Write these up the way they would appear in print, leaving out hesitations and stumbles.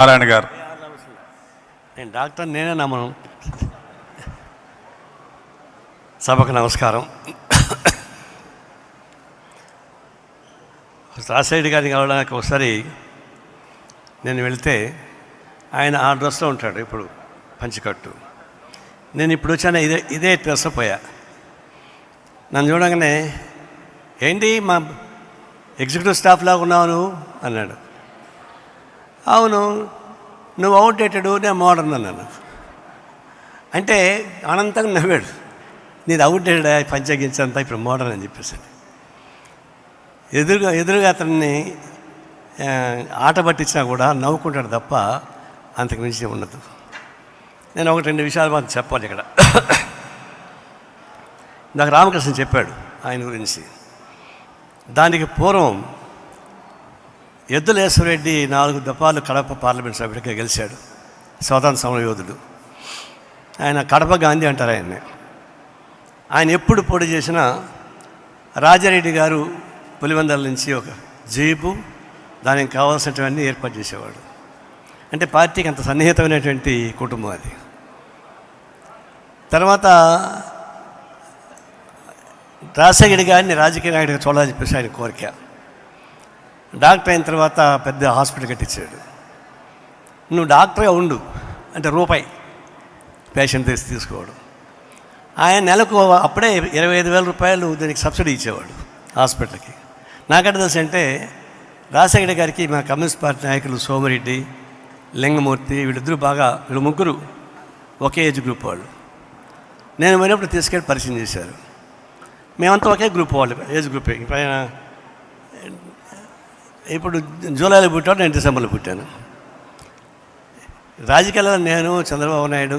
నారాయణ గారు. నేను డాక్టర్, నేనే నమ్మను. సభకు నమస్కారం. రాజశేఖర్ గారిని కలవడానికి ఒకసారి నేను వెళ్తే ఆయన ఆ డ్రెస్లో ఉంటాడు, ఇప్పుడు పంచికట్టు. నేను ఇప్పుడు వచ్చాను ఇదే డ్రెస్ పోయా. నన్ను చూడగానే ఏంటి మా ఎగ్జిక్యూటివ్ స్టాఫ్ లాగా ఉన్నావు నువ్వు అన్నాడు. అవును, నువ్వు అవుట్డేటెడ్, నేను మోడర్న్ అన్నాను. అంటే అనంతంగా నవ్వాడు. నీది అవుట్డేటెడ్, పంచగించంతా ఇప్పుడు మోడర్న్ అని చెప్పేసాడు. ఎదురుగా అతన్ని ఆట పట్టించినా కూడా నవ్వుకుంటాడు తప్ప అంతకు మించి ఉండదు. నేను ఒకటి రెండు విషయాలు మాత్రం చెప్పాలి ఇక్కడ. నాకు రామకృష్ణ చెప్పాడు ఆయన గురించి. దానికి పూర్వం ఎద్దులేశ్వరరెడ్డి 4 దఫాలు కడప పార్లమెంట్ సభ్యుడిగా గెలిచాడు, స్వాతంత్ర సమరయోధుడు. ఆయన కడప గాంధీ అంటారు ఆయన్ని. ఆయన ఎప్పుడు పోటీ చేసినా రాజారెడ్డి గారు పులివెందల నుంచి ఒక జీపు, దానికి కావాల్సినటువన్నీ ఏర్పాటు చేసేవాడు. అంటే పార్టీకి అంత సన్నిహితమైనటువంటి కుటుంబం అది. తర్వాత రాజశేఖర్ గారిని రాజకీయ నాయకుడిగా చూడాలని చెప్పేసి ఆయన కోరిక. డాక్టర్ అయిన తర్వాత పెద్ద హాస్పిటల్ కట్టించాడు. నువ్వు డాక్టర్గా ఉండు అంటే రూపాయి పేషెంట్ తీసుకోవడం. ఆయన నెలకు అప్పుడే 25,000 రూపాయలు దీనికి సబ్సిడీ ఇచ్చేవాడు హాస్పిటల్కి. నాకంటే తెలుసు అంటే రాజశేఖర్ గారికి మా కమ్యూనిస్ట్ పార్టీ నాయకులు సోమిరెడ్డి, లింగమూర్తి, వీళ్ళు ముగ్గురు ఒకే ఏజ్ గ్రూప్ వాళ్ళు. నేను పోయినప్పుడు తీసుకెళ్ళి పరిచయం చేశారు. మేమంతా ఒకే గ్రూప్ వాళ్ళు, ఏజ్ గ్రూపే. ఇప్పుడు జూలైలో పుట్టాను, నేను డిసెంబర్లో పుట్టాను. రాజకీయాల్లో నేను, చంద్రబాబు నాయుడు,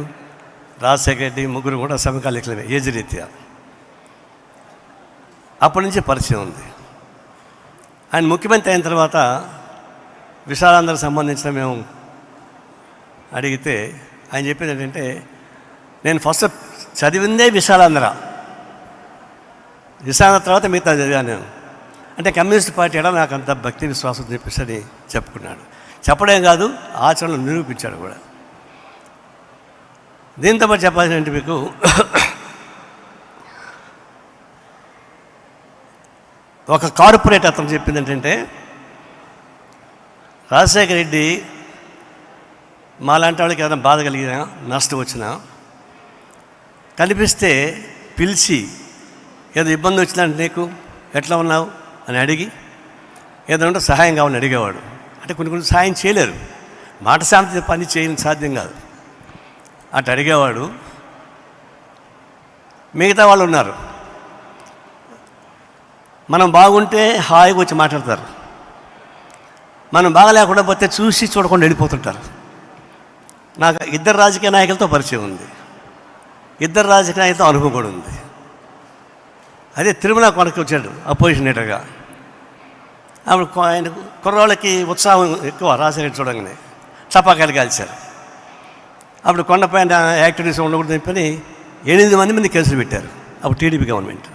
రాజశేఖర్ రెడ్డి ముగ్గురు కూడా సమకాలీకులమే ఏజ్ రీత్యా. అప్పటి నుంచి పరిచయం ఉంది. ఆయన ముఖ్యమంత్రి అయిన తర్వాత విశాలాంధ్రకు సంబంధించిన మేము అడిగితే ఆయన చెప్పేది ఏంటంటే, నేను ఫస్ట్ చదివిందే విశాలాంధ్ర తర్వాత మిగతా చదివాను నేను. అంటే కమ్యూనిస్ట్ పార్టీ అంటే నాకు అంత భక్తి విశ్వాసం చెప్పేసి అని చెప్పుకున్నాడు. చెప్పడం కాదు, ఆచరణలో నిరూపించాడు కూడా. దీంతో పాటు చెప్పాల్సిందంటే మీకు ఒక కార్పొరేట్ అతను చెప్పింది ఏంటంటే, రాజశేఖర రెడ్డి మాలాంటి వాళ్ళకి ఏదైనా బాధ కలిగినా, నష్టం వచ్చినా కనిపిస్తే పిలిచి ఏదో ఇబ్బంది వచ్చిందంటే నీకు ఎట్లా ఉన్నావు అని అడిగి ఏదైనా ఉంటే సహాయం కావాలని అడిగేవాడు. అంటే కొన్ని సహాయం చేయలేరు, మాట శాంతి పని చేయడం సాధ్యం కాదు. అటు అడిగేవాడు. మిగతా వాళ్ళు ఉన్నారు, మనం బాగుంటే హాయిగా వచ్చి మాట్లాడతారు, మనం బాగలేకుండా పోతే చూసి చూడకుండా వెళ్ళిపోతుంటారు. నాకు 2 రాజకీయ నాయకులతో పరిచయం ఉంది, 2 రాజకీయ నాయకులతో అనుభవం కూడా ఉంది. అదే తిరుమల కొనకి వచ్చాడు అపోజిషన్ లీడర్గా. అప్పుడు ఆయన కుర్రాళ్ళకి ఉత్సాహం ఎక్కువ, రాజశేఖర్ చూడగానే చపాకాయలు కాల్చారు. అప్పుడు కొండపైన యాక్టివిటీస్ ఉండకూడదు చెప్పని 8 మంది కేసులు పెట్టారు అప్పుడు టీడీపీ గవర్నమెంట్.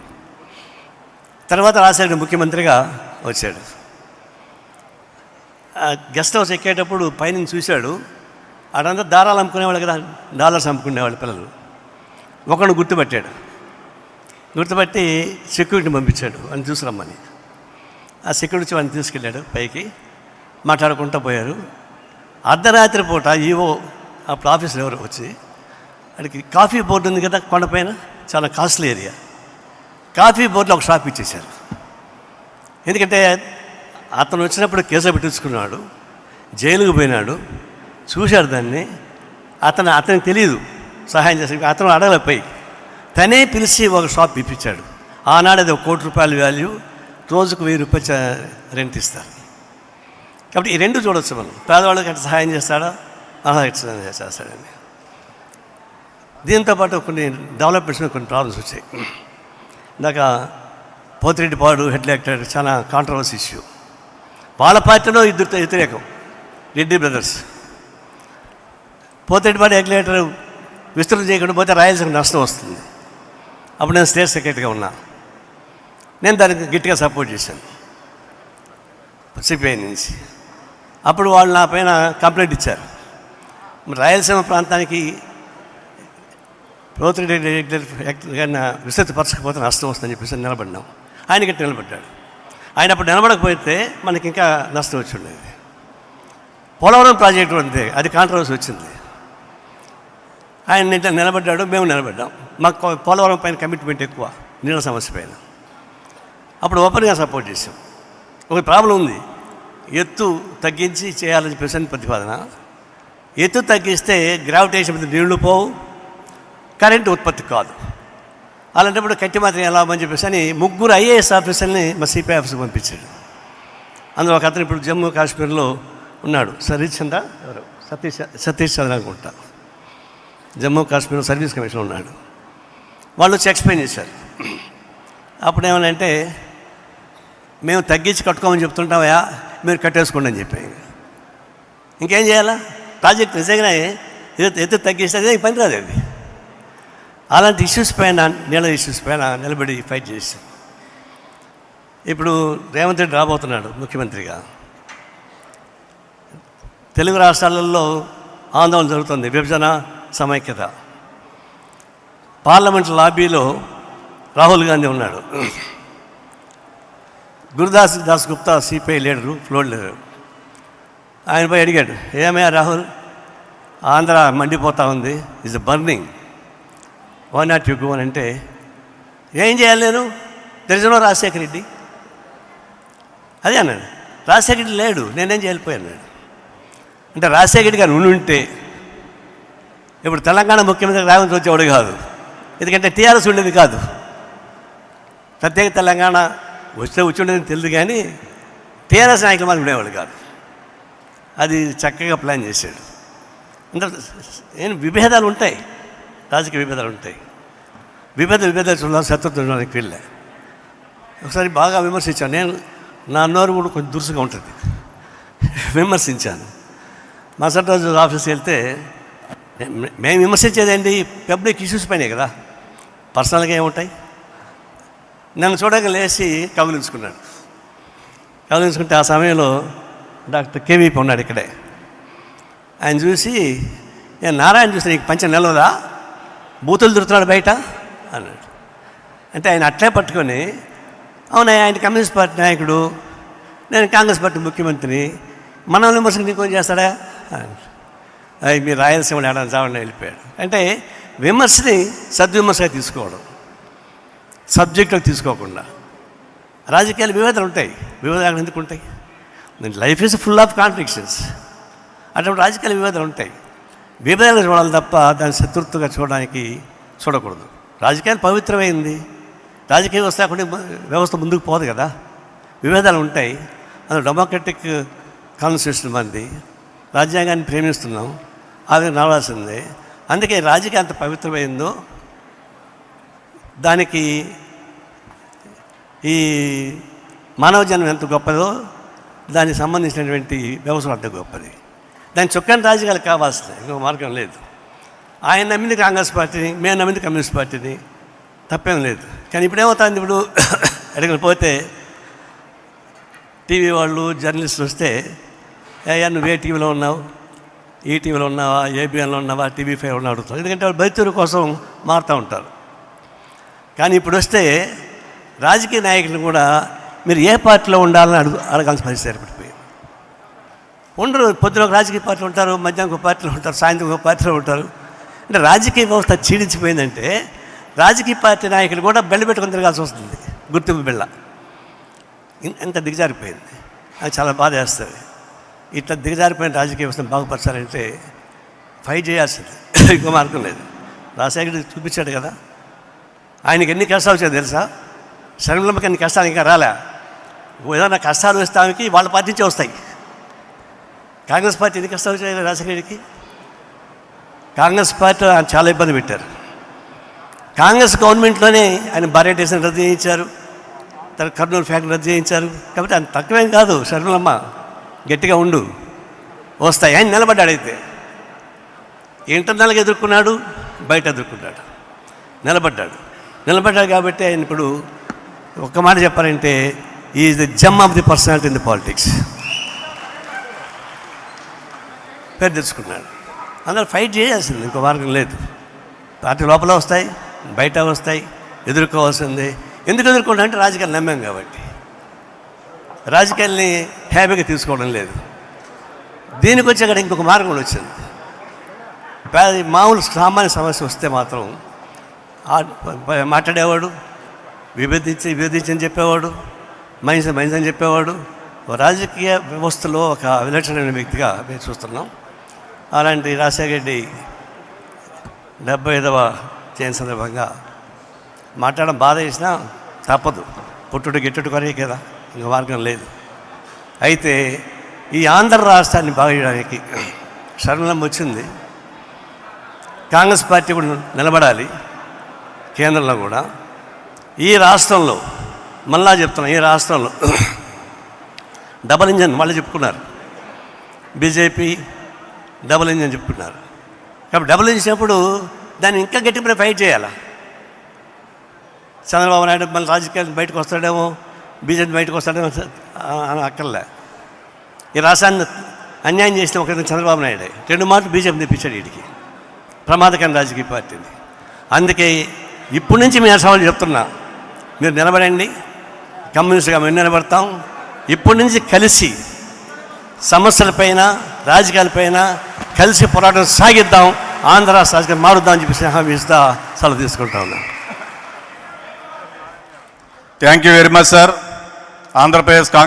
తర్వాత రాజశేఖర్ ముఖ్యమంత్రిగా వచ్చాడు. గెస్ట్ హౌస్ ఎక్కేటప్పుడు పైన చూశాడు, అడంతా దారాలు అమ్ముకునేవాళ్ళు కదా, డాలర్స్ అమ్ముకునేవాళ్ళు పిల్లలు. ఒకడు గుర్తుపట్టి సెక్యూరిటీని పంపించాడు అని చూసిరమ్మని. ఆ సెక్యూరిటీ వాడిని తీసుకెళ్ళాడు పైకి, మాట్లాడుకుంటూ పోయారు. అర్ధరాత్రి పూట ఈవో అప్పుడు ఆఫీసులో ఎవరు వచ్చి అడిగి కాఫీ బోర్డు ఉంది కదా కొండపైన, చాలా కాస్ట్లీ ఏరియా, కాఫీ బోర్డులో ఒక షాప్ ఇచ్చేశారు. ఎందుకంటే అతను వచ్చినప్పుడు కేసులో పెట్టించుకున్నాడు, జైలుకు పోయినాడు, చూశాడు దాన్ని. అతనికి తెలియదు సహాయం చేసి, అతను అడగలేపోయి తనే పిలిచి ఒక షాప్ ఇప్పించాడు. ఆనాడు అది 1 కోటి రూపాయల వాల్యూ, రోజుకు 1000 రూపాయలు రెంట్ ఇస్తారు. కాబట్టి ఈ రెండు చూడవచ్చు మనం. పేదవాళ్ళకి అట్లా సహాయం చేస్తాడా, చేస్తాడని. దీంతోపాటు కొన్ని డెవలప్మెంట్స్ కొన్ని ప్రాబ్లమ్స్ వచ్చాయి. ఇందాక పోతిరెడ్డిపాడు హెడ్ లెక్టర్ చాలా కాంట్రవర్సీ ఇష్యూ. వాళ్ళ పార్టీలో 2 వ్యతిరేకం, రెడ్డి బ్రదర్స్. పోతిరెడ్డిపాడు హెడ్ లెక్టర్ విస్తృతం చేయకుండా పోతే రాయలసీమ నష్టం వస్తుంది. అప్పుడు నేను స్టేట్ సెక్రటరీగా ఉన్నా, నేను దానికి గట్టిగా సపోర్ట్ చేశాను సిపిఐ నుంచి. అప్పుడు వాళ్ళు నా పైన కంప్లైంట్ ఇచ్చారు. రాయలసీమ ప్రాంతానికి ప్రభుత్వ విస్తృతపరచకపోతే నష్టం వస్తుందని చెప్పేసి నిలబడినాం. ఆయన గట్టి నిలబడ్డాడు. ఆయన అప్పుడు నిలబడకపోతే మనకి ఇంకా నష్టం వచ్చి ఉండేది. పోలవరం ప్రాజెక్టు అంతే, అది కాంట్రవర్సీ వచ్చింది. ఆయన నిలబడ్డాడు, మేము నిలబడ్డాం. మాకు పోలవరం పైన కమిట్మెంట్ ఎక్కువ, నీళ్ళ సమస్య పైన. అప్పుడు ఓపెన్గా సపోర్ట్ చేసాం. ఒక ప్రాబ్లం ఉంది, ఎత్తు తగ్గించి చేయాలని చెప్పేసి ప్రతిపాదన. ఎత్తు తగ్గిస్తే గ్రావిటేషన్ మీద నీళ్లు పోవు, కరెంటు ఉత్పత్తి కాదు. అలాంటప్పుడు కట్టి మాత్రం ఎలా అని చెప్పేసి అని 3 ఐఏఎస్ ఆఫీసర్ని మా సిపిఐ ఆఫీస్కి పంపించాడు. అందులో ఒక అతను ఇప్పుడు జమ్మూ కాశ్మీర్లో ఉన్నాడు, ఎవరు సతీష్ చంద్ర అనుకుంటా, జమ్మూ కాశ్మీర్ సర్వీస్ కమిషన్ ఉన్నాడు. వాళ్ళు వచ్చి ఎక్స్ప్లెయిన్ చేశారు. అప్పుడు ఏమనంటే, మేము తగ్గించి కట్టుకోమని చెప్తుంటామయా, మీరు కట్టేసుకోండి అని చెప్పి. ఇంకేం చేయాలా? ప్రాజెక్ట్ నిజంగానే ఎత్తు తగ్గిస్తే అదే పని రాదు. అది అలాంటి ఇష్యూస్ పైన, నీళ్ళ ఇష్యూస్ పైన నిలబడి ఫైట్ చేశాం. ఇప్పుడు రేవంత్ రెడ్డి రాబోతున్నాడు ముఖ్యమంత్రిగా. తెలుగు రాష్ట్రాలలో ఆందోళన జరుగుతుంది, విభజన సమైక్యత. పార్లమెంట్ లాబీలో రాహుల్ గాంధీ ఉన్నాడు, Gurudas Gupta CPI leader, floor leader. ఆయన పోయి అడిగాడు, ఏమయ్యా రాహుల్, ఆంధ్ర మండిపోతూ ఉంది, is burning, why not you go అని అంటే, ఏం చేయాలి నేను, there is no Rajasekhar Reddy. అదే అన్నాడు, రాజశేఖర్ రెడ్డి లేడు, నేనేం చేయలేకపోయాను. అంటే రాజశేఖర్ రెడ్డి గారు ఉంటే ఇప్పుడు తెలంగాణ ముఖ్యమంత్రి రేవంత్ వచ్చేవాడు కాదు, ఎందుకంటే టీఆర్ఎస్ ఉండేది కాదు. ప్రత్యేక తెలంగాణ వచ్చి ఉండేది తెలియదు, కానీ టీఆర్ఎస్ నాయకులు మాత్రం ఉండేవాడు కాదు. అది చక్కగా ప్లాన్ చేశాడు. అంటే విభేదాలు ఉంటాయి, రాజకీయ విభేదాలు ఉంటాయి. విభేదాలు చూడాలి, శత్రుత్వం చూడడానికి వెళ్ళా. ఒకసారి బాగా విమర్శించాను నేను, నా నోరు కూడా కొంచెం దురుసుగా ఉంటుంది, విమర్శించాను. మరుసటి రోజు ఆఫీస్కి వెళ్తే, మేము విమర్శించేదండి పబ్లిక్ ఇష్యూస్ పైనే కదా, పర్సనల్గా ఏముంటాయి. నన్ను చూడగా లేచి కౌలించుకుంటే ఆ సమయంలో డాక్టర్ కేవీపీ ఉన్నాడు ఇక్కడే. ఆయన చూసి, నేను నారాయణ చూసి, నీకు పంచం నిలవదా, బూతులు దొరుకుతున్నాడు బయట అన్నాడు. అంటే ఆయన అట్లే పట్టుకొని, అవునా ఆయన కమ్యూనిస్ట్ పార్టీ నాయకుడు, నేను కాంగ్రెస్ పార్టీ ముఖ్యమంత్రిని, మనం విమర్శకు నీకు చేస్తాడా అని మీరు రాయలసీమలో ఏడాది చావడం వెళ్ళిపోయాడు. అంటే విమర్శని సద్విమర్శగా తీసుకోవడం, సబ్జెక్టులకు తీసుకోకుండా. రాజకీయాలు విభేదాలు ఉంటాయి, విభేదాలు ఎందుకు ఉంటాయి? Life is full of contradictions. అటువంటి రాజకీయాల విభేదాలు ఉంటాయి, విభేదాలు చూడాలి తప్ప దాన్ని శత్రుత్వంగా చూడకూడదు. రాజకీయాలు పవిత్రమైంది, రాజకీయ వ్యవస్థ ముందుకు పోదు కదా, విభేదాలు ఉంటాయి. అందులో డెమోక్రటిక్ కాన్స్టిట్యూషన్ మంది, రాజ్యాంగాన్ని ప్రేమిస్తున్నాం, అది నడవాల్సిందే. అందుకే రాజకీయం అంత పవిత్రమైందో దానికి ఈ మానవ జన్మ ఎంత గొప్పదో దానికి సంబంధించినటువంటి వ్యవస్థ అంత గొప్పది. దాని చొక్కని రాజకీయాలు కావాల్సిందే, ఇంకో మార్గం లేదు. ఆయన నమ్మింది కాంగ్రెస్ పార్టీని, మేము నమ్మింది కమ్యూనిస్ట్ పార్టీని, తప్పేం లేదు. కానీ ఇప్పుడు ఏమవుతుంది, ఇప్పుడు ఎక్కడికి పోతే టీవీ వాళ్ళు జర్నలిస్టులు వస్తే, అయ్యా నువ్వు ఏ టీవీలో ఉన్నావు, ఈ టీవీలో ఉన్నావా, ఏబిఎన్లో ఉన్నావా, టీవీ5 ఉన్నావు అడుగుతారు. ఎందుకంటే వాళ్ళు బతిరు కోసం మారుతూ ఉంటారు. కానీ ఇప్పుడు వస్తే రాజకీయ నాయకులు కూడా మీరు ఏ పార్టీలో ఉండాలని అడగాల్సిన పరిస్థితి ఏర్పడిపోయింది. ఉండరు, పొద్దున ఒక రాజకీయ పార్టీలు ఉంటారు, మధ్యాహ్నం ఒక పార్టీలో ఉంటారు, సాయంత్రం ఒక పార్టీలో ఉంటారు. అంటే రాజకీయ వ్యవస్థ క్షీణించిపోయిందంటే రాజకీయ పార్టీ నాయకులు కూడా బెల్ల పెట్టుకొని తిరగాల్సి వస్తుంది, గుర్తింపు బిళ్ళ. ఎంత దిగజారిపోయింది, అది చాలా బాధ వేస్తుంది. ఇట్లా దిగజారిపోయిన రాజకీయ వ్యవస్థను బాగుపరచాలంటే ఫైట్ చేయాల్సింది, ఇంకో మార్గం లేదు. రాజశేఖర్ చూపించాడు కదా, ఆయనకి ఎన్ని కష్టాలు వచ్చాయో తెలుసా? శర్మిలమ్మకి అన్ని కష్టాలు ఇంకా రాలే. ఏదైనా కష్టాలు వస్తానికి వాళ్ళ పార్టీ నుంచే వస్తాయి. కాంగ్రెస్ పార్టీ ఎన్ని కష్టాలు వచ్చాయి రాజశేఖర్కి? కాంగ్రెస్ పార్టీ చాలా ఇబ్బంది పెట్టారు. కాంగ్రెస్ గవర్నమెంట్లోనే ఆయన భార్య స్టేషన్ రద్దు చేయించారు, తర్వాత కర్నూలు ఫ్యాక్టరీ రద్దు చేయించారు. కాబట్టి అంత తక్కువేం కాదు. శర్మిలమ్మ గట్టిగా ఉండు, వస్తాయి. ఆయన నిలబడ్డాడైతే ఇంటర్నల్గా ఎదుర్కొన్నాడు, బయట ఎదుర్కొన్నాడు, నిలబడ్డాడు కాబట్టి ఆయన ఇప్పుడు ఒక్క మాట చెప్పాలంటే is the Jammu of the personality in the politics. పేరు తెచ్చుకున్నాడు. అందరూ ఫైట్ చేయాల్సింది, ఇంకో మార్గం లేదు. పార్టీ లోపల వస్తాయి, బయట వస్తాయి, ఎదుర్కోవాల్సిందే. ఎందుకు ఎదుర్కోవాలంటే రాజకీయాలు నమ్మాం కాబట్టి. రాజకీయాల్ని హ్యాపీగా తీసుకోవడం లేదు. దీనికి వచ్చి అక్కడ ఇంకొక మార్గం వచ్చింది. మామూలు సామాన్య సమస్య వస్తే మాత్రం మాట్లాడేవాడు, విభేదించని చెప్పేవాడు, మనిషి అని చెప్పేవాడు. రాజకీయ వ్యవస్థలో ఒక విలక్షణమైన వ్యక్తిగా మేము చూస్తున్నాం. అలాంటి రాజశేఖర రెడ్డి 75వ జయంతి సందర్భంగా మాట్లాడడం బాధ చేసినా తప్పదు. పుట్టుడు గిట్టుడు కొరే కదా, ఇంకా మార్గం లేదు. అయితే ఈ ఆంధ్ర రాష్ట్రాన్ని బాగు చేయడానికి శరణం వచ్చింది. కాంగ్రెస్ పార్టీ కూడా నిలబడాలి కేంద్రంలో కూడా. ఈ రాష్ట్రంలో మళ్ళా చెప్తున్నాం, ఈ రాష్ట్రంలో డబల్ ఇంజన్ మళ్ళీ చెప్పుకున్నారు. బీజేపీ డబల్ ఇంజన్ చెప్పుకున్నారు. కాబట్టి డబుల్ ఇచ్చినప్పుడు దాన్ని ఇంకా గట్టిగా ఫైట్ చేయాలా. చంద్రబాబు నాయుడు మళ్ళీ రాజకీయాలు బయటకు వస్తాడేమో, బీజేపీ బయటకు వస్తాడేమో అని అక్కర్లే. ఈ రాష్ట్రాన్ని అన్యాయం చేసిన ఒక చంద్రబాబు నాయుడే 2 మార్లు బీజేపీ తెప్పించాడు వీడికి, ప్రమాదకరం రాజకీయ పార్టీని. అందుకే ఇప్పటి నుంచి మేము సవాళ్ళు చెప్తున్నా, మీరు నిలబడండి, కమ్యూనిస్ట్గా మేము నిలబడతాం. ఇప్పటి నుంచి కలిసి సమస్యలపైన, రాజకీయాలపైన కలిసి పోరాటం సాగిద్దాం, ఆంధ్ర రాష్ట్ర రాజకీయం మారుద్దామని చెప్పి హామీ ఇస్తా సెలవు తీసుకుంటా ఉన్నాం. Thank you very much sir. Andhra Pradesh Congress